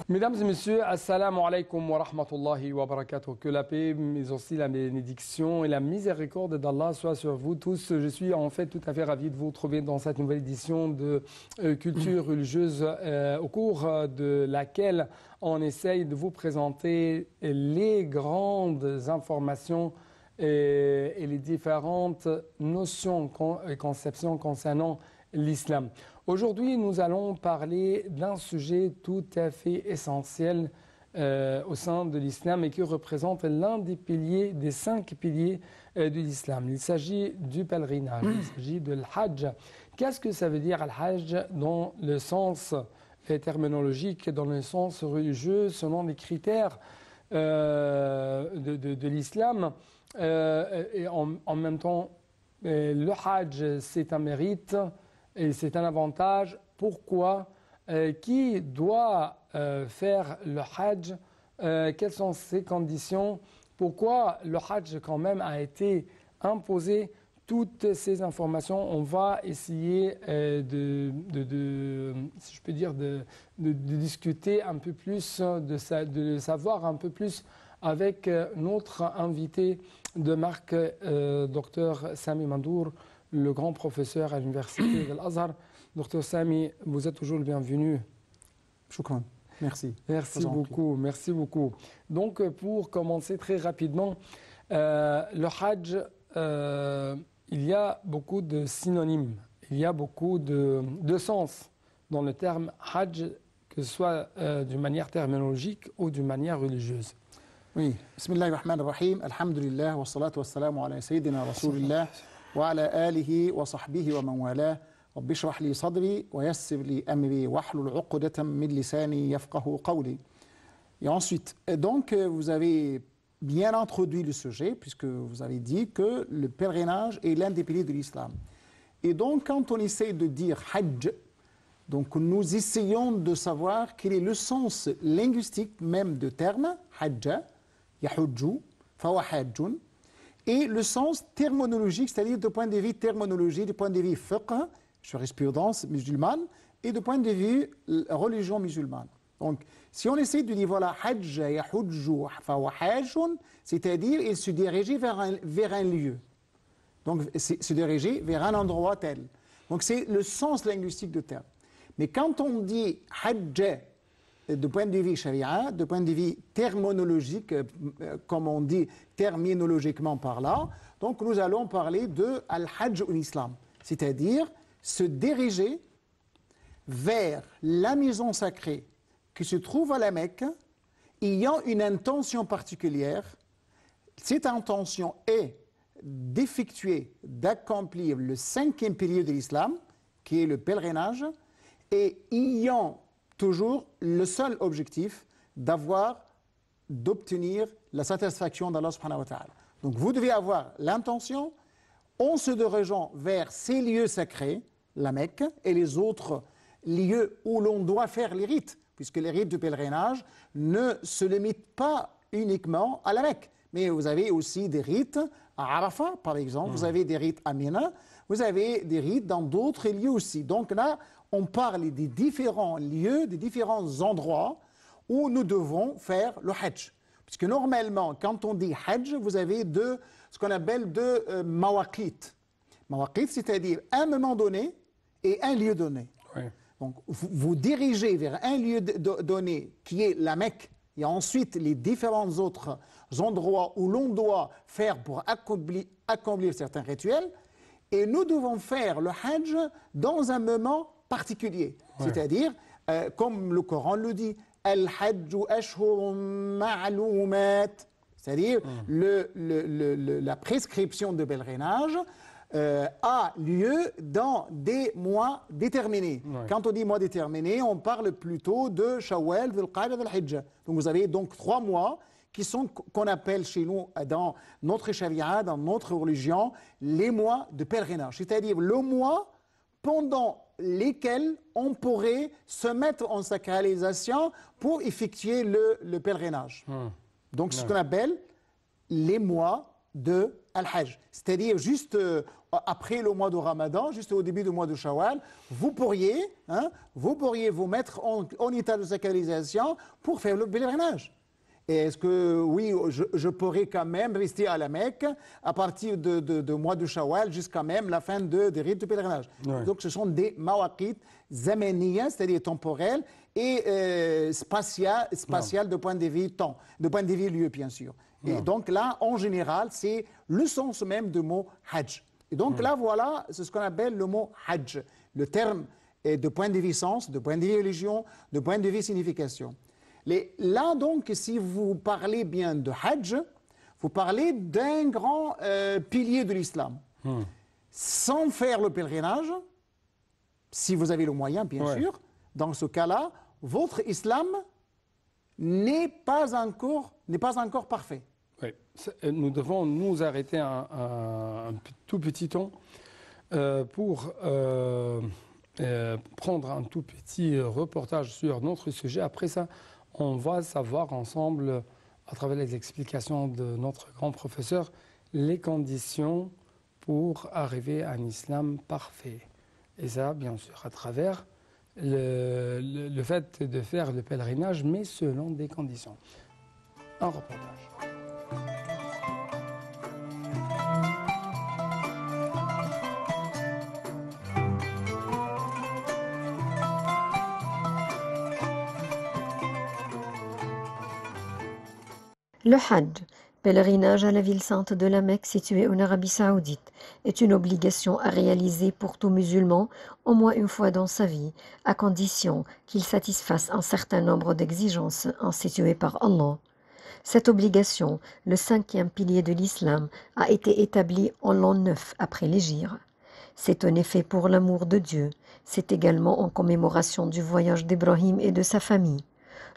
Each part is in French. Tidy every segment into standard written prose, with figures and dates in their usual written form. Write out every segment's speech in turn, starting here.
Mesdames et messieurs, assalamu alaikum wa rahmatullahi wa barakatuh. Que la paix, mais aussi la bénédiction et la miséricorde d'Allah soit sur vous tous. Je suis en fait tout à fait ravi de vous retrouver dans cette nouvelle édition de Culture religieuse, au cours de laquelle on essaye de vous présenter les grandes informations et les différentes notions et conceptions concernant l'islam. Aujourd'hui, nous allons parler d'un sujet tout à fait essentiel au sein de l'islam et qui représente l'un des piliers, des 5 piliers de l'islam. Il s'agit du pèlerinage, il s'agit de l'hajj. Qu'est-ce que ça veut dire al-hajj dans le sens terminologique, dans le sens religieux, selon les critères de l'islam et en même temps, le hajj, c'est un mérite. Et c'est un avantage. Pourquoi qui doit faire le hajj quelles sont ses conditions? Pourquoi le hajj quand même a été imposé? Toutes ces informations, on va essayer si je peux dire, de discuter un peu plus, de savoir un peu plus avec notre invité de marque, Dr Sami Mandour, le grand professeur à l'université de l'Azhar. Dr Sami, vous êtes toujours le bienvenu. Shukran. Merci. Merci beaucoup, merci beaucoup. Donc, pour commencer très rapidement, le hajj, il y a beaucoup de synonymes, il y a beaucoup de sens dans le terme hajj, que ce soit d'une manière terminologique ou d'une manière religieuse. Oui. Bismillahirrahmanirrahim. Alhamdulillah, wa salatu wa salamu ala sayyidina rasulillah. وعلى آله وصحبه ومن والاه رب اشرح لي صدري ويسر لي أمري واحلل عقدة من لساني يفقهوا قولي. Et ensuite, donc vous avez bien introduit le sujet puisque vous avez dit que le pèlerinage est l'un des piliers de l'islam. Et donc quand on essaie de dire hajj, donc nous essayons de savoir quel est le sens linguistique même de terme hajj, yahujju, fawa hajjun. Et le sens terminologique, c'est-à-dire du point de vue terminologie, du point de vue fiqh, jurisprudence musulmane, et du point de vue religion musulmane. Donc, si on essaie de dire, voilà, hajj, yahujju, fawa hajjun, c'est-à-dire il se dirigeait vers un lieu. Donc, se dirigeait vers un endroit tel. Donc, c'est le sens linguistique du terme. Mais quand on dit hajj, de point de vue sharia, de point de vue terminologique, comme on dit terminologiquement par là, donc nous allons parler de al-hajj en islam, c'est-à-dire se diriger vers la maison sacrée qui se trouve à la Mecque, ayant une intention particulière. Cette intention est d'effectuer, d'accomplir le 5e pilier de l'islam, qui est le pèlerinage, et ayant toujours le seul objectif d'obtenir la satisfaction d'Allah subhanahu wa ta'ala. Donc vous devez avoir l'intention, en se dirigeant vers ces lieux sacrés, la Mecque et les autres lieux où l'on doit faire les rites, puisque les rites du pèlerinage ne se limitent pas uniquement à la Mecque, mais vous avez aussi des rites à Arafat par exemple, vous avez des rites à Mina, vous avez des rites dans d'autres lieux aussi. Donc là, on parle des différents lieux, des différents endroits où nous devons faire le hajj. Puisque normalement, quand on dit hajj, vous avez ce qu'on appelle mawaqit. Mawaqit, c'est-à-dire un moment donné et un lieu donné. Oui. Donc, vous dirigez vers un lieu donné qui est la Mecque, et ensuite les différents autres endroits où l'on doit faire pour accomplir certains rituels. Et nous devons faire le hajj dans un moment particulier. Ouais. C'est-à-dire, comme le Coran le dit, Al-Hajju ashhurun ma'lumat, c'est-à-dire la prescription de pèlerinage a lieu dans des mois déterminés. Ouais. Quand on dit mois déterminés, on parle plutôt de Shawwal, Dhul-Qa'dah, Dhul-Hijjah. Donc vous avez donc 3 mois qui sont, qu'on appelle chez nous, dans notre charia, dans notre religion, les mois de pèlerinage. C'est-à-dire le mois pendant lesquels on pourrait se mettre en sacralisation pour effectuer le pèlerinage. Donc ce qu'on appelle les mois de Al-Hajj. C'est-à-dire juste après le mois de Ramadan, juste au début du mois de Shawwal, vous pourriez vous mettre en état de sacralisation pour faire le pèlerinage. Et est-ce que, oui, je pourrais quand même rester à la Mecque à partir de mois de Shawwal jusqu'à même la fin des rites de pèlerinage. Ouais. Donc, ce sont des mawaqit zamaniya, c'est-à-dire temporels, et spatial de point de vue temps, de point de vue lieu, bien sûr. Et donc là, en général, c'est le sens même du mot hajj. Et donc là, voilà, c'est ce qu'on appelle le mot hajj. Le terme est de point de vue sens, de point de vue religion, de point de vue signification. Là, donc, si vous parlez bien de hajj, vous parlez d'un grand pilier de l'islam. Sans faire le pèlerinage, si vous avez le moyen, bien sûr, dans ce cas-là, votre islam n'est pas encore parfait. Oui. Nous devons nous arrêter un tout petit temps pour prendre un tout petit reportage sur notre sujet. Après ça, on va savoir ensemble, à travers les explications de notre grand professeur, les conditions pour arriver à un islam parfait. Et ça, bien sûr, à travers le fait de faire le pèlerinage, mais selon des conditions. Un reportage. Le Hajj, pèlerinage à la ville sainte de la Mecque située en Arabie Saoudite, est une obligation à réaliser pour tout musulman au moins une fois dans sa vie, à condition qu'il satisfasse un certain nombre d'exigences instituées par Allah. Cette obligation, le 5e pilier de l'islam, a été établie en l'an 9 après l'Hégire. C'est en effet pour l'amour de Dieu, c'est également en commémoration du voyage d'Ibrahim et de sa famille.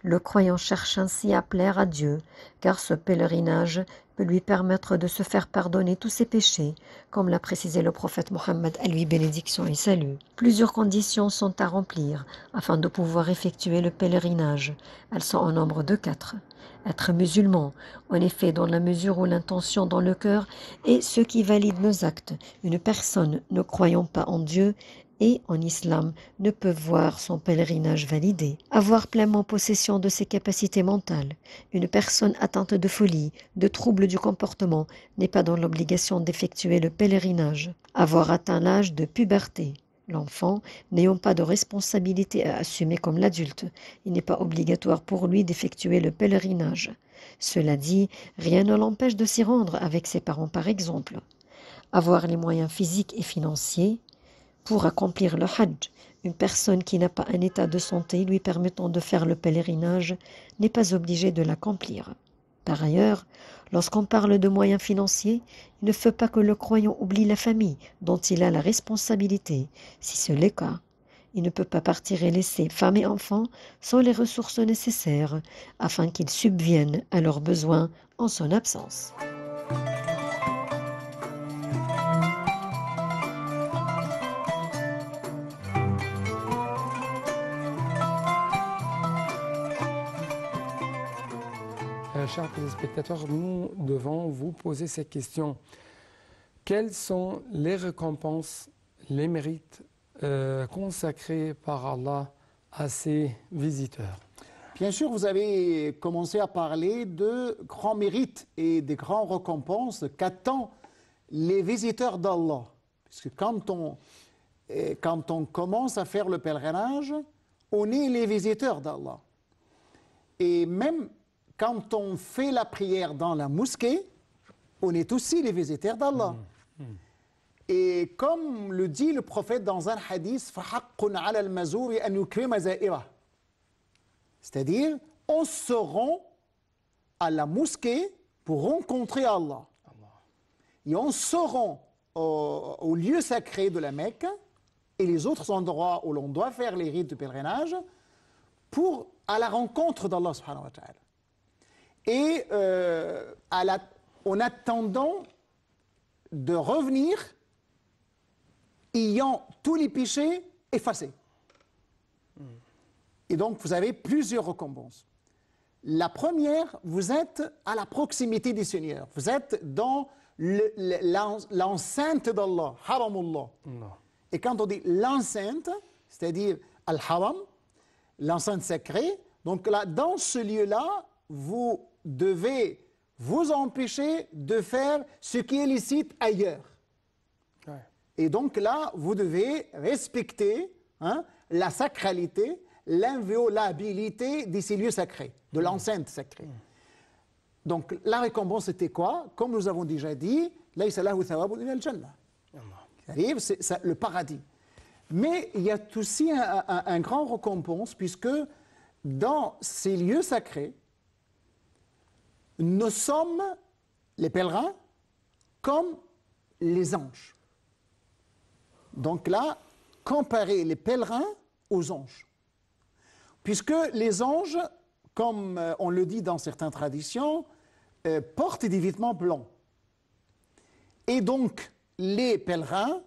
Le croyant cherche ainsi à plaire à Dieu, car ce pèlerinage peut lui permettre de se faire pardonner tous ses péchés, comme l'a précisé le prophète Mohammed, à lui bénédiction et salut. Plusieurs conditions sont à remplir afin de pouvoir effectuer le pèlerinage. Elles sont au nombre de 4. Être musulman, en effet, dans la mesure où l'intention dans le cœur est ce qui valide nos actes. Une personne ne croyant pas en Dieu et en islam ne peut voir son pèlerinage validé. Avoir pleinement possession de ses capacités mentales. Une personne atteinte de folie, de troubles du comportement n'est pas dans l'obligation d'effectuer le pèlerinage. Avoir atteint l'âge de puberté. L'enfant, n'ayant pas de responsabilité à assumer comme l'adulte, il n'est pas obligatoire pour lui d'effectuer le pèlerinage. Cela dit, rien ne l'empêche de s'y rendre avec ses parents par exemple. Avoir les moyens physiques et financiers. Pour accomplir le Hajj, une personne qui n'a pas un état de santé lui permettant de faire le pèlerinage n'est pas obligée de l'accomplir. Par ailleurs, lorsqu'on parle de moyens financiers, il ne faut pas que le croyant oublie la famille dont il a la responsabilité. Si c'est le cas, il ne peut pas partir et laisser femme et enfants sans les ressources nécessaires afin qu'ils subviennent à leurs besoins en son absence. Chers téléspectateurs, nous devons vous poser ces questions. Quelles sont les récompenses, les mérites consacrés par Allah à ses visiteurs? Bien sûr, vous avez commencé à parler de grands mérites et de grandes récompenses qu'attendent les visiteurs d'Allah. Parce que quand on commence à faire le pèlerinage, on est les visiteurs d'Allah. Et même quand on fait la prière dans la mosquée, on est aussi les visiteurs d'Allah. Et comme le dit le prophète dans un hadith, c'est-à-dire, on se rend à la mosquée pour rencontrer Allah. Et on se rend au lieu sacré de la Mecque et les autres endroits où l'on doit faire les rites de pèlerinage à la rencontre d'Allah subhanahu wa ta'ala. Et en attendant de revenir, ayant tous les péchés effacés. Et donc, vous avez plusieurs récompenses. La première, vous êtes à la proximité du Seigneur. Vous êtes dans l'enceinte d'Allah, haramullah. Non. Et quand on dit l'enceinte, c'est-à-dire al-haram, l'enceinte sacrée, donc là, dans ce lieu-là, vous devez vous empêcher de faire ce qui est licite ailleurs. Ouais. Et donc là, vous devez respecter la sacralité, l'inviolabilité de ces lieux sacrés, de l'enceinte sacrée. Donc la récompense était quoi? Comme nous avons déjà dit, laysa lahu thawabun illa al-jannah. C'est-à-dire, c'est le paradis. Mais il y a aussi un grand récompense, puisque dans ces lieux sacrés, nous sommes, les pèlerins, comme les anges. Donc là, comparer les pèlerins aux anges. Puisque les anges, comme on le dit dans certaines traditions, portent des vêtements blancs. Et donc, les pèlerins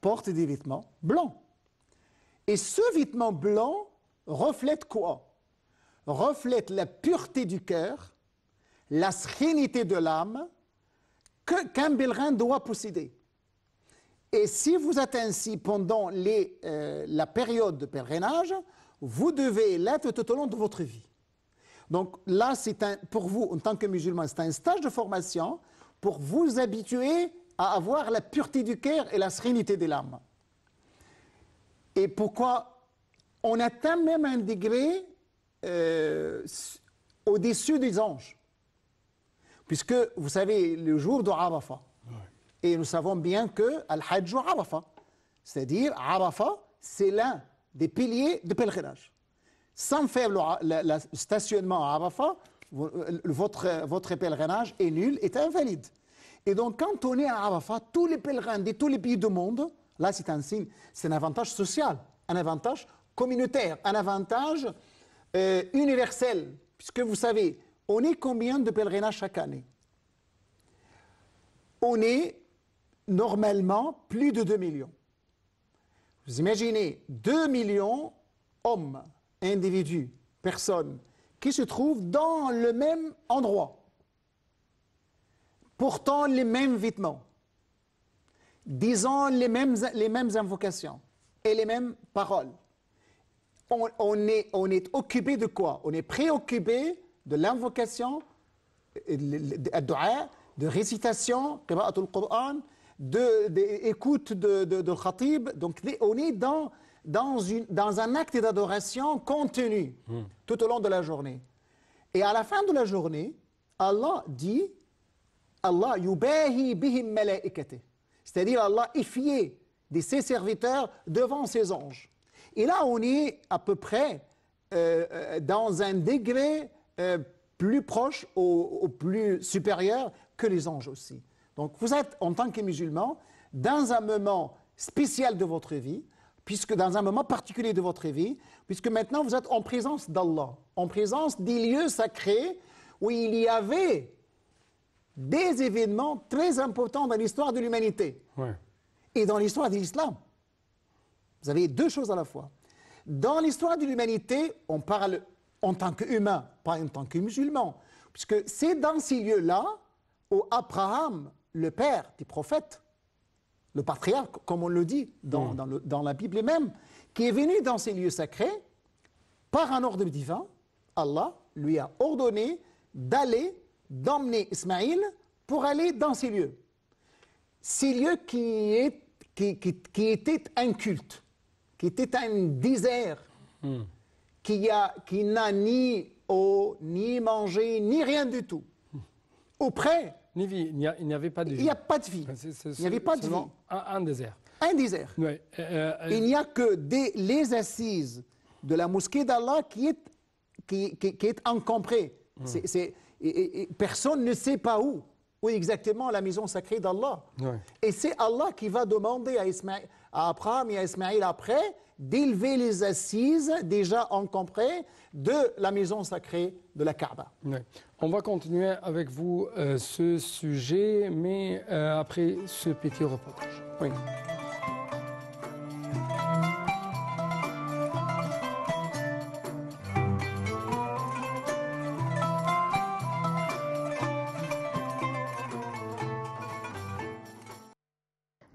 portent des vêtements blancs. Et ce vêtement blanc reflète quoi? Reflète la pureté du cœur, la sérénité de l'âme qu'un pèlerin doit posséder. Et si vous êtes ainsi pendant la période de pèlerinage, vous devez l'être tout au long de votre vie. Donc là, pour vous, en tant que musulman, c'est un stage de formation pour vous habituer à avoir la pureté du cœur et la sérénité de l'âme. Et pourquoi on atteint même un degré au-dessus des anges. Puisque, vous savez, le jour de Arafat, et nous savons bien que Al-Hajj Arafat, c'est-à-dire Arafat, c'est l'un des piliers de pèlerinage. Sans faire le stationnement à Arafat, votre pèlerinage est nul, est invalide. Et donc, quand on est à Arafat, tous les pèlerins de tous les pays du monde, là, c'est un signe, c'est un avantage social, un avantage communautaire, un avantage universel. Puisque vous savez, on est combien de pèlerinages chaque année? On est normalement plus de 2 millions. Vous imaginez 2 millions hommes, individus, personnes, qui se trouvent dans le même endroit, portant les mêmes vêtements, disant les mêmes invocations et les mêmes paroles. On est occupé de quoi? On est préoccupé de l'invocation, de récitation, qira'atul Qur'an, d'écoute de khatib. Donc on est dans un acte d'adoration contenu tout au long de la journée. Et à la fin de la journée, Allah dit, Allah yubahi bihim malaikati. C'est-à-dire Allah est fier de ses serviteurs devant ses anges. Et là, on est à peu près dans un degré plus proche au plus supérieur que les anges aussi. Donc vous êtes, en tant que musulman, dans un moment spécial de votre vie, puisque dans un moment particulier de votre vie, puisque maintenant vous êtes en présence d'Allah, en présence des lieux sacrés où il y avait des événements très importants dans l'histoire de l'humanité et dans l'histoire de l'islam. Vous avez deux choses à la fois. Dans l'histoire de l'humanité, on parle en tant qu'humain, pas en tant que musulman, puisque c'est dans ces lieux-là où Abraham, le père des prophètes, le patriarche, comme on le dit dans la Bible même, qui est venu dans ces lieux sacrés, par un ordre divin, Allah lui a ordonné d'emmener Ismaïl pour aller dans ces lieux. Ces lieux qui étaient un culte, qui était un désert, qui n'a ni eau, ni manger, ni rien du tout. Auprès, ni vie, il n'y avait pas de vie. Il n'y a pas de vie. Il n'y avait pas de vie. Un désert. Un désert. Ouais, il n'y a que les assises de la mosquée d'Allah qui est encombrée. Personne ne sait pas où exactement la maison sacrée d'Allah. Et c'est Allah qui va demander à Abraham et à Ismaïl après d'élever les assises déjà encombrées de la maison sacrée de la Kaaba. On va continuer avec vous ce sujet, mais après ce petit reportage. Oui.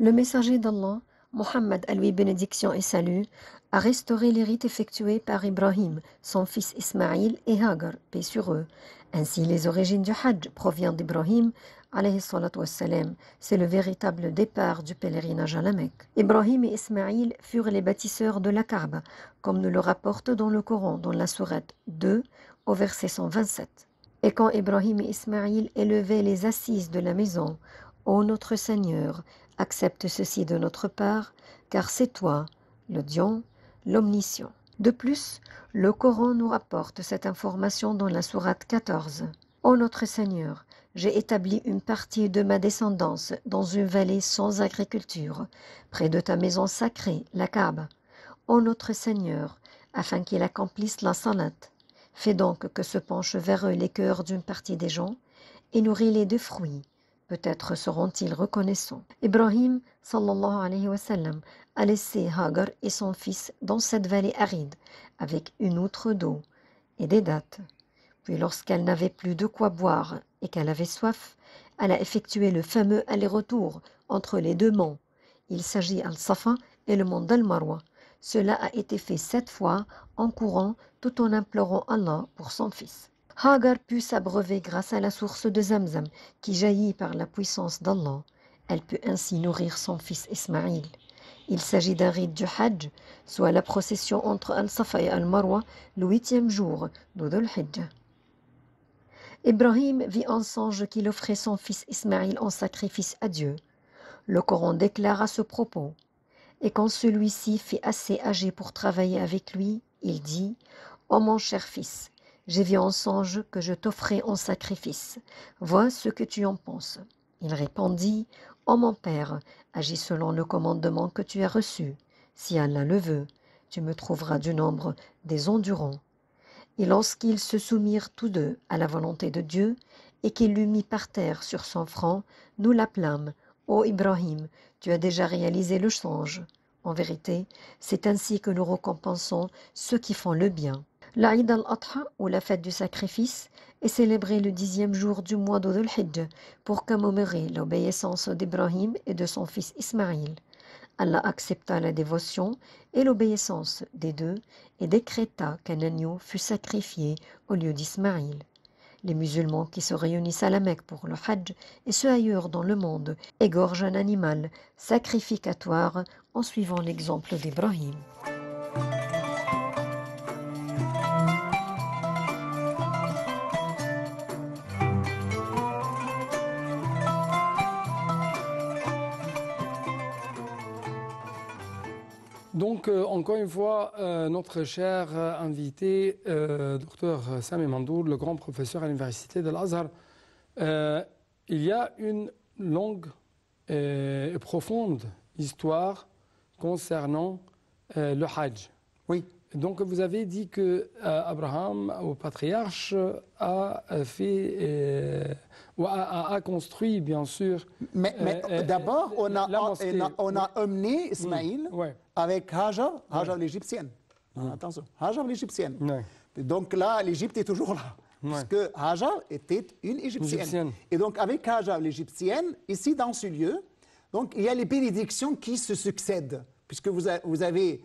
Le messager d'Allah, Mohammed, à lui bénédiction et salut, a restauré les rites effectués par Ibrahim, son fils Ismaïl et Hagar, paix sur eux. Ainsi, les origines du Hajj proviennent d'Ibrahim, alayhi salatu wassalam. C'est le véritable départ du pèlerinage à la Mecque. Ibrahim et Ismaïl furent les bâtisseurs de la Kaaba, comme nous le rapporte dans le Coran, dans la sourate 2, au verset 127. Et quand Ibrahim et Ismaïl élevaient les assises de la maison, ô notre Seigneur, accepte ceci de notre part, car c'est toi, l'audient, l'omniscient. De plus, le Coran nous rapporte cette information dans la sourate 14. Ô notre Seigneur, j'ai établi une partie de ma descendance dans une vallée sans agriculture, près de ta maison sacrée, la Kaaba. Ô notre Seigneur, afin qu'il accomplisse la salat, fais donc que se penchent vers eux les cœurs d'une partie des gens et nourris-les de fruits. Peut-être seront-ils reconnaissants. Ibrahim, sallallahu alayhi wa sallam, a laissé Hagar et son fils dans cette vallée aride, avec une outre d'eau et des dattes. Puis lorsqu'elle n'avait plus de quoi boire et qu'elle avait soif, elle a effectué le fameux aller-retour entre les deux monts. Il s'agit Al-Safa et le mont d'Al-Marwa. Cela a été fait 7 fois en courant tout en implorant Allah pour son fils. Hagar put s'abreuver grâce à la source de Zamzam qui jaillit par la puissance d'Allah. Elle put ainsi nourrir son fils Ismaïl. Il s'agit d'un rite du Hajj, soit la procession entre Al-Safa et Al-Marwa, le 8e jour de Dhul-Hijjah. Ibrahim vit en songe qu'il offrait son fils Ismaïl en sacrifice à Dieu. Le Coran déclare à ce propos: et quand celui-ci fut assez âgé pour travailler avec lui, il dit: ô mon cher fils, j'ai vu en songe que je t'offrais en sacrifice. Vois ce que tu en penses. Il répondit: ô mon père, agis selon le commandement que tu as reçu. Si Allah le veut, tu me trouveras du nombre des endurants. Et lorsqu'ils se soumirent tous deux à la volonté de Dieu, et qu'il l'eut mis par terre sur son front, nous l'appelâmes: ô Ibrahim, tu as déjà réalisé le songe. En vérité, c'est ainsi que nous récompensons ceux qui font le bien. L'Aïd al-Adha, ou la fête du sacrifice, est célébrée le 10e jour du mois de Dhul-Hijjah pour commémorer l'obéissance d'Ibrahim et de son fils Ismaïl. Allah accepta la dévotion et l'obéissance des deux et décréta qu'un agneau fut sacrifié au lieu d'Ismaïl. Les musulmans qui se réunissent à la Mecque pour le Hajj et ceux ailleurs dans le monde égorgent un animal sacrificatoire en suivant l'exemple d'Ibrahim. Donc, encore une fois, notre cher invité, Dr Sami Mandour, le grand professeur à l'université de l'Azhar, il y a une longue et profonde histoire concernant le Hajj. Oui. Donc, vous avez dit que Abraham, au patriarche, a construit, bien sûr. Mais d'abord, on a emmené Ismaïl avec Hajar l'égyptienne. Attention, Hajar l'égyptienne. Donc là, l'Égypte est toujours là. Parce que Hajar était une égyptienne. Et donc, avec Hajar l'égyptienne, ici dans ce lieu, donc, il y a les bénédictions qui se succèdent. Puisque vous avez,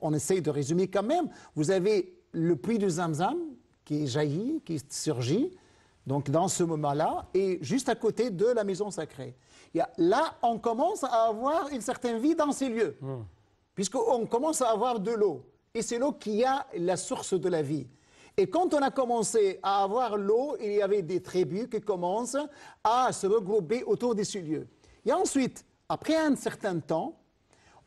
on essaye de résumer quand même, vous avez le puits de Zamzam qui jaillit, qui surgit, donc dans ce moment-là, et juste à côté de la maison sacrée. Là, on commence à avoir une certaine vie dans ces lieux, puisqu'on commence à avoir de l'eau. Et c'est l'eau qui a la source de la vie. Et quand on a commencé à avoir l'eau, il y avait des tribus qui commencent à se regrouper autour de ces lieux. Et ensuite, après un certain temps,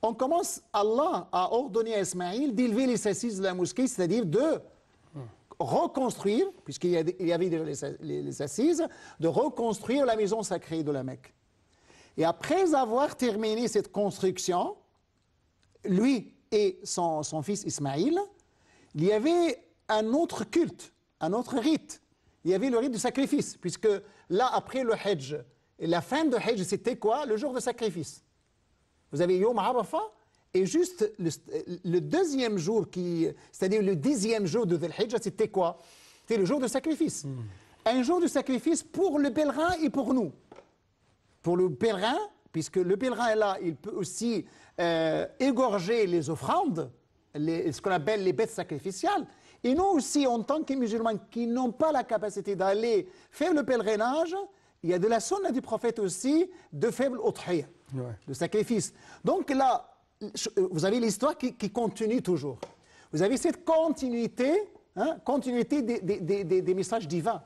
on commence, Allah a ordonné à Ismaïl d'élever les assises de la mosquée, c'est-à-dire de reconstruire, puisqu'il y avait déjà les assises, de reconstruire la maison sacrée de la Mecque. Et après avoir terminé cette construction, lui et son fils Ismaïl, il y avait un autre culte, un autre rite. Il y avait le rite du sacrifice, puisque là, après le Hajj, la fin de Hajj, c'était quoi? Le jour de sacrifice. Vous avez Yom Arafah, et juste le deuxième jour, c'est-à-dire le 10e jour de Dhul Hijjah, c'était quoi? C'était le jour de sacrifice. Un jour de sacrifice pour le pèlerin et pour nous. Pour le pèlerin, puisque le pèlerin est là, il peut aussi égorger les offrandes, ce qu'on appelle les bêtes sacrificiales. Et nous aussi, en tant que musulmans qui n'ont pas la capacité d'aller faire le pèlerinage, il y a de la sunna du prophète aussi de faire l'udhiyah, le sacrifice. Donc là, vous avez l'histoire qui continue toujours. Vous avez cette continuité, continuité des messages divins.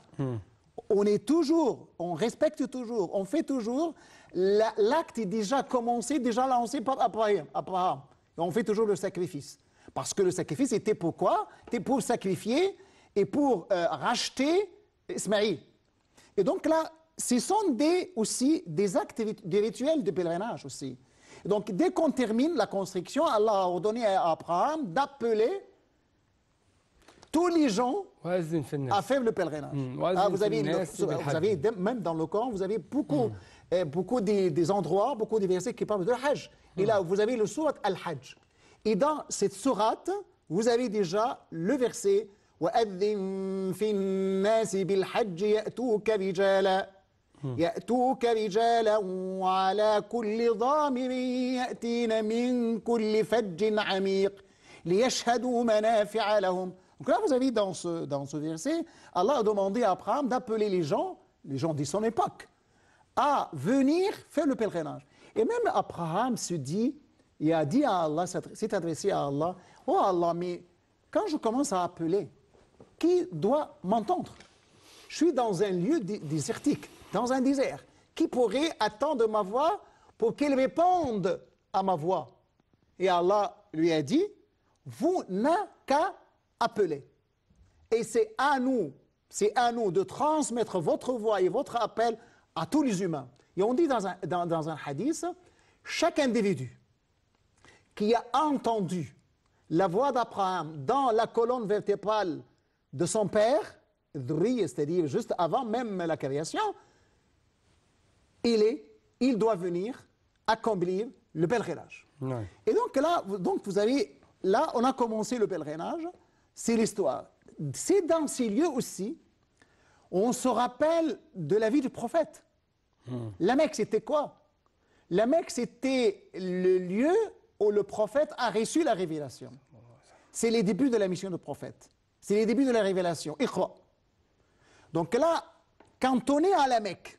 On est toujours, on respecte toujours, on fait toujours. L'acte est déjà commencé, déjà lancé par Abraham. Et on fait toujours le sacrifice. Parce que le sacrifice était pour quoi? C'était pour sacrifier et pour racheter Ismaïl. Et donc là, ce sont aussi des actes, des rituels de pèlerinage aussi. Et donc dès qu'on termine la construction, Allah a ordonné à Abraham d'appeler tous les gens à faire le pèlerinage. Vous avez même dans le Coran, vous avez beaucoup des endroits, beaucoup de versets qui parlent de Hajj. Et là, vous avez le sourate Al-Hajj. Et dans cette sourate, vous avez déjà le verset وَأَذِّن فِي النَّاسِ بِالْحَجِّ يَأْتُوكَ رِجَالًا وَعَلَى كُلِّ ضَامِرٍ يَأْتِينَ مِنْ كُلِّ فَجٍّ عَمِيقٍ لِيَشْهَدُوا مَنَافِعَ لَهُم. Donc là, vous avez dans ce verset, Allah a demandé à Abraham d'appeler les gens de son époque, à venir faire le pèlerinage. Et même Abraham se dit, il a dit à Allah, s'est adressé à Allah, « Oh Allah, mais quand je commence à appeler, qui doit m'entendre? Je suis dans un lieu désertique, dans un désert. Qui pourrait attendre ma voix pour qu'il réponde à ma voix ?» Et Allah lui a dit, « Vous n'avez qu'à appeler. » Et c'est à nous de transmettre votre voix et votre appel à tous les humains. Et on dit dans un hadith, chaque individu qui a entendu la voix d'Abraham dans la colonne vertébrale de son père, c'est-à-dire juste avant même la création, il doit venir accomplir le pèlerinage. Ouais. Et donc là, on a commencé le pèlerinage, c'est l'histoire. C'est dans ces lieux aussi, on se rappelle de la vie du prophète. La Mecque, c'était quoi? La Mecque, c'était le lieu où le prophète a reçu la révélation. C'est les débuts de la mission du prophète. C'est les débuts de la révélation. Iqra. Donc là, quand on est à la Mecque,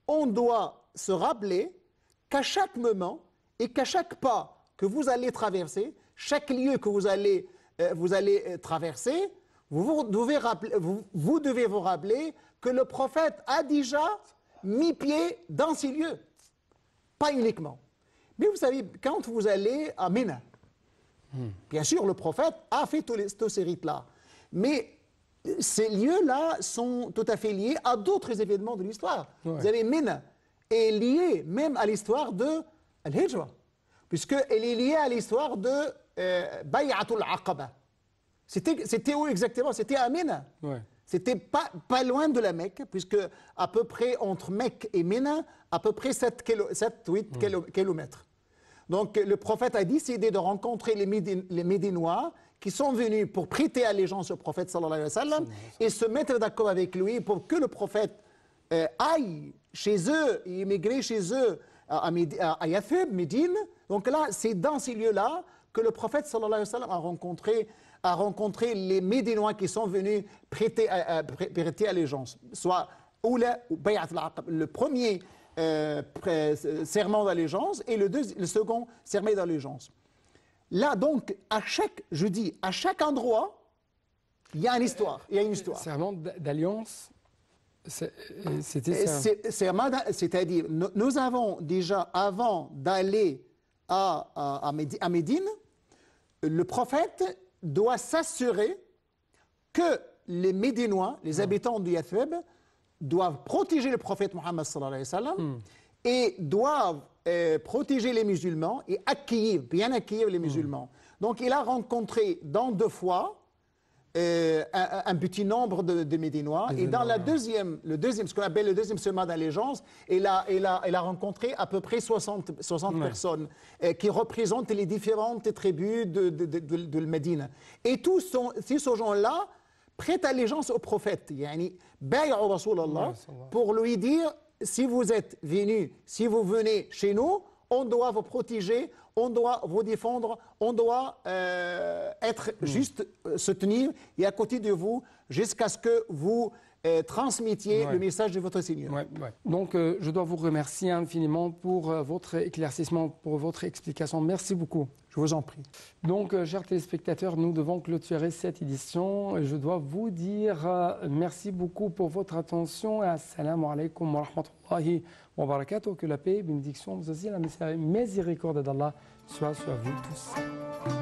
on doit se rappeler qu'à chaque moment et qu'à chaque pas que vous allez traverser, chaque lieu que vous allez traverser, vous devez vous rappeler que le prophète a déjà mis pied dans ces lieux. Pas uniquement. Mais vous savez, quand vous allez à Mina, bien sûr, le prophète a fait tous ces rites-là. Mais ces lieux-là sont tout à fait liés à d'autres événements de l'histoire. Ouais. Vous avez Mina est liée même à l'histoire de Al-Hijra, puisqu'elle est liée à l'histoire de Bay'atul Aqaba. C'était où exactement? C'était à Mina. Ouais. C'était pas loin de la Mecque, puisque à peu près entre Mecque et Mina, à peu près 7-8 kilomètres. Donc le prophète a décidé de rencontrer les Médinois qui sont venus pour prêter allégeance au prophète sallallahu alayhi wa sallam et se mettre d'accord avec lui pour que le prophète aille chez eux, immigrer chez eux à Yathrib, Médine. Donc là, c'est dans ces lieux-là que le prophète sallallahu alayhi wa sallam a rencontré les Médinois qui sont venus prêter allégeance, soit Oula ou Bay'at al-Aqaba, le premier serment d'allégeance et le second serment d'allégeance. Là donc, à chaque endroit, il y a une histoire. Serment d'alliance, c'est-à-dire, nous avons déjà, avant d'aller à Médine, le prophète doit s'assurer que les Médinois, les habitants du Yathrib, doivent protéger le prophète Mohammed sallallahu alayhi wa sallam et doivent protéger les musulmans et bien accueillir les musulmans. Donc il a rencontré dans 2 fois un petit nombre de Médinois et dans ce qu'on appelle le deuxième serment d'allégeance, il a rencontré à peu près 60 personnes qui représentent les différentes tribus de Médine. Et tous ces gens-là prêtent allégeance au prophète, yani bay'u Rasulallah, pour lui dire si vous êtes venus, si vous venez chez nous, on doit vous protéger, on doit vous défendre, on doit être juste se tenir et à côté de vous jusqu'à ce que vous transmettiez le message de votre Seigneur. Donc, je dois vous remercier infiniment pour votre éclaircissement, pour votre explication. Merci beaucoup. Je vous en prie. Donc, chers téléspectateurs, nous devons clôturer cette édition. Je dois vous dire merci beaucoup pour votre attention. Assalamu alaikum wa rahmatullahi wa barakatuh. Que la paix, bénédiction, vous aussi, la miséricorde d'Allah soit sur vous tous.